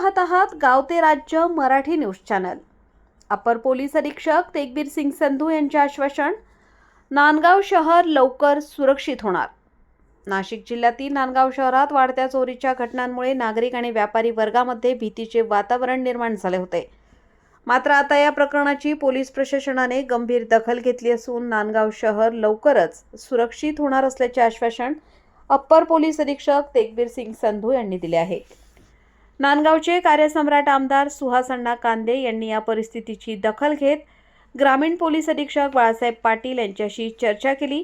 पाहत आहात गाव ते राज्य मराठी न्यूज चॅनल। अपर पोलीस अधीक्षक तेगबीर सिंग संधू यांचे आश्वासन, नांदगाव शहर लवकर सुरक्षित होणार। नाशिक जिल्ह्यातील नांदगाव शहरात वाढत्या चोरीच्या घटनांमुळे नागरिक आणि व्यापारी वर्गामध्ये भीतीचे वातावरण निर्माण झाले होते। मात्र आता या प्रकरणाची पोलीस प्रशासनाने गंभीर दखल घेतली असून नांदगाव शहर लवकरच सुरक्षित होणार असल्याचे आश्वासन अप्पर पोलीस अधीक्षक तेगबीर सिंग संधू यांनी दिले आहे। नांदगावचे कार्यसम्राट आमदार सुहास अण्णा कांदे यांनी या परिस्थितीची दखल घेत ग्रामीण पोलीस अधीक्षक बाळासाहेब पाटील यांच्याशी चर्चा केली।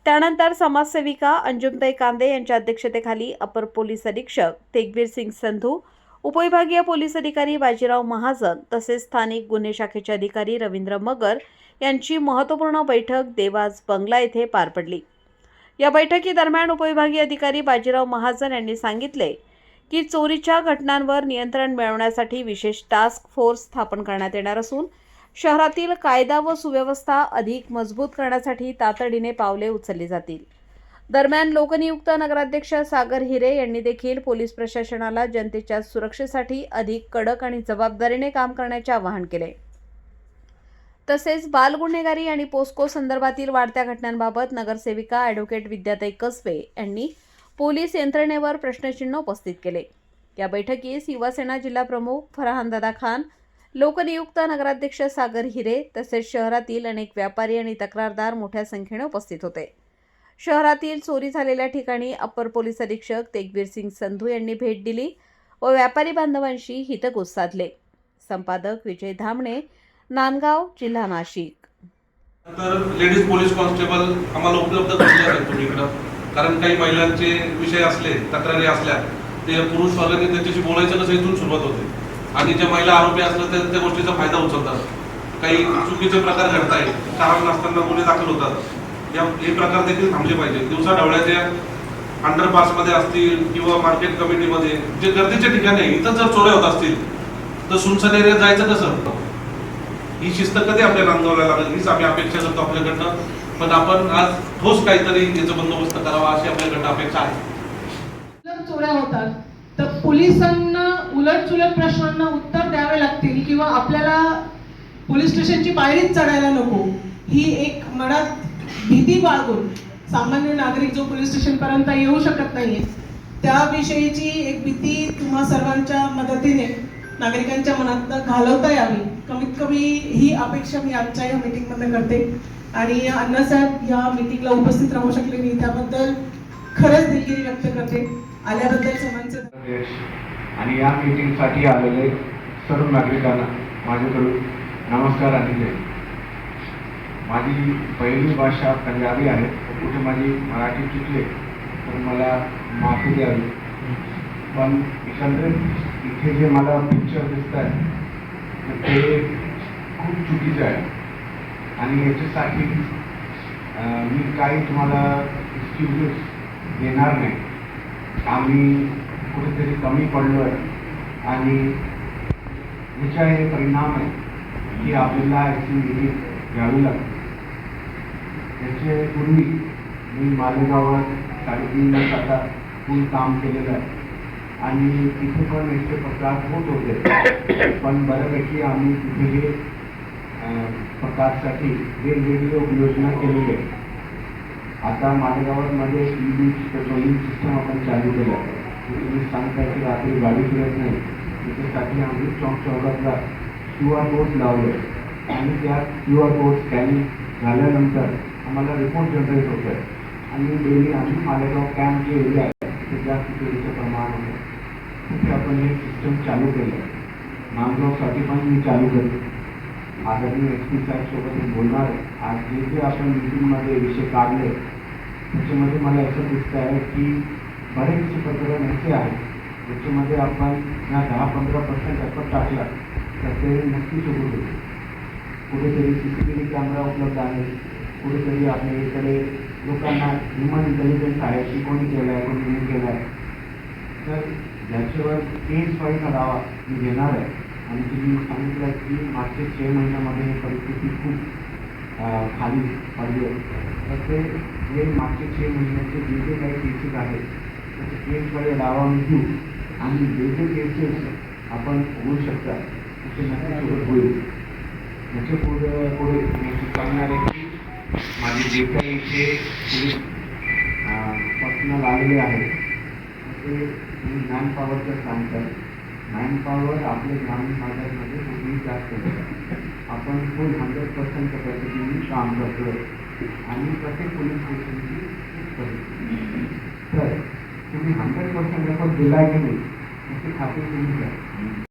त्यानंतर समाजसेविका अंजुमताई कांदे यांच्या अध्यक्षतेखाली अपर पोलीस अधीक्षक तेगबीर सिंग संधू, उपविभागीय पोलीस अधिकारी बाजीराव महाजन तसेच स्थानिक गुन्हे शाखेचे अधिकारी रवींद्र मगर यांची महत्त्वपूर्ण बैठक देवास बंगला येथे पार पडली। या बैठकीदरम्यान उपविभागीय अधिकारी बाजीराव महाजन यांनी सांगितले की चोरीच्या घटनांवर नियंत्रण मिळवण्यासाठी विशेष टास्क फोर्स स्थापन करण्यात येणार असून शहरातील कायदा व सुव्यवस्था अधिक मजबूत करण्यासाठी तातडीने पावले उचलली जातील। दरम्यान लोकनियुक्त नगराध्यक्ष सागर हिरे यांनी देखील पोलीस प्रशासनाला जनतेच्या सुरक्षेसाठी अधिक कडक आणि जबाबदारीने काम करण्याचे आवाहन केले। तसेच बाल गुन्हेगारी आणि पोस्को संदर्भातील वाढत्या घटनांबाबत नगरसेविका ॲडव्होकेट विद्याताई कसबे यांनी पोलीस यंत्रणेवर प्रश्नचिन्ह उपस्थित केले। या बैठकीस युवासेना जिल्हा प्रमुख फरहानदादा खान, लोकनियुक्त नगराध्यक्ष सागर हिरे तसेच शहरातील अनेक व्यापारी आणि तक्रारदार मोठ्या संख्येने उपस्थित होते। शहरातील चोरी झालेल्या ठिकाणी अप्पर पोलीस अधीक्षक तेगबीर सिंग संधू यांनी भेट दिली व व्यापारी बांधवांशी हितगुज साधले। संपादक विजय धामणे, नांदगाव, जिल्हा नाशिक। तर लेडीज पोलीस कॉन्स्टेबल आम्हाला उपलब्ध करून द्या तुम्हीकडे, कारण काही महिलांचे विषय असले, तक्रारी असल्या, ते पुरुष वर्गाने त्यांच्याशी बोलायचं कसं इथून सुरुवात होते आणि ज्या महिला आरोपी असतात त्या गोष्टीचा फायदा उचलतात। काही चुकीचे प्रकार घडताय, कारण नसताना गुन्हे दाखल होतात, हे प्रकार देखील थांबले पाहिजे। दिवसा ढवळ्याच्या अंडरपासमध्ये असतील किंवा मार्केट कमिटीमध्ये जे गर्दीच्या ठिकाणी आहे, इथं जर चोऱ्या होत असतील तर सुनसान एरियात जायचं कसं? ही शिस्त कधी आपल्या नांदगावला लागेल हीच आम्ही अपेक्षा करतो आपल्याकडनं। पण आपण आज ठोस काहीतरी याचा बंदोबस्त करावा अशी आपल्याकडनं अपेक्षा आहे। चोऱ्या होतात तर पोलिसांना उलटसुलट प्रश्नांना उत्तर द्यावे लागतील किंवा आपल्याला पोलीस स्टेशनची पायरीच चढायला नको, ही एक मनात भीती बाळगून सामान्य नागरिक जो पोलीस स्टेशन पर्यंत येऊ शकत नाहीये त्याविषयीची एक भीती तुम्हा सर्वांच्या मदतीने नागरिकांच्या मनात घालवता यावी, कमीत कमी ही अपेक्षा मी आजच्या या मीटिंगमध्ये करते। आणि अण्णासाहेब या मीटिंगला उपस्थित राहू शकले नाही त्याबद्दल खरंच दिलगिरी व्यक्त करते। आल्याबद्दल सर्वांचे आणि या मीटिंगसाठी आलेले सर्व नागरिकांना माझ्याकडून नमस्कार आणि जय। माझी पहिली भाषा पंजाबी आहे, कुठे माझी मराठी चुकले तर मला माफी द्यावी। पण एकंदरीत इथे जे मला पिक्चर दिसत आहे ते खूप चुकीचं आहे आणि याच्यासाठी मी काही तुम्हाला एक्सक्यूजेस देणार नाही। आम्ही कुठेतरी कमी पडलो आहे आणि याचा हे परिणाम आहे की आपल्याला याची मीटिंग घ्यावी लागते। याचे पूर्वी मी मालेगावात 3.5 वर्ष आता फुल काम केलेलं आहे आणि तिथे पण याचे प्रकार होत होते, पण बऱ्यापैकी आम्ही तिथे हे प्रकारसाठी वेगवेगळी उपयोजना केलेली आहे। आता मालेगावामध्ये ई-बीच पेट्रोलिंग सिस्टम आपण चालू केलं आहे। तुम्ही सांगताय की रात्री गाडी फिरत नाही, त्याच्यासाठी आम्ही चौक चौकातला QR कोड लावले आणि त्या QR कोड स्कॅनिंग झाल्यानंतर आम्हाला रिपोर्ट जनरेट होत आहे आणि डेली आम्ही मालेगाव कॅम्प जे एरिया आहे तिथे जास्त चोरीचं प्रमाण आहे तिथे आपण हे सिस्टम चालू केलं आहे। नांदगावसाठी पण मी चालू केलं। आदरणीय SP साहेब सोबत बोलणार आहे। आज जे आपण मीटिंगमध्ये विषय काढले त्याच्यामध्ये मला असं दिसतं आहे की बरेचसे प्रकरण असे आहेत ज्याच्यामध्ये आपण या 10-15% एफर्ट टाकला तर ते नक्कीच होऊ शकते। कुठेतरी CCTV कॅमेरा उपलब्ध आहे, कुठेतरी आपल्या इकडे लोकांना ह्युमन इंटेलिजन्स आहे की कोणी केलं आहे कोणी नाही केलं आहे, तर याच्यावर केस फाईल करावा मी घेणार आहे। आणि तुम्ही सांगितलं की मागच्या 6 महिन्यामध्ये परिस्थिती खूप खाली पडली आहे, तर ते जे मागचे 6 महिन्याचे जे जे काही केसेस आहेत त्याचे केस फाईल लावा मी घेऊ आणि जे जे केसेस आपण होऊ शकता असे नक्की सुरू होईल. याच्या पुढे सांगणार आहे की माझे जे काही इथे पोलीस पर्सनल आलेले आहेत ते मॅन पॉवरचं सांगतात. मॅन पॉवर आपल्या ग्रामीण भागामध्ये कुठेही जास्त नाही. आपण फुल 100% कॅपॅसिटीने काम करतो आणि प्रत्येक पोलीस स्टेशनची तर तुम्ही 100% एफर्ट दिला की नाही याची खात्री तुम्ही घ्या.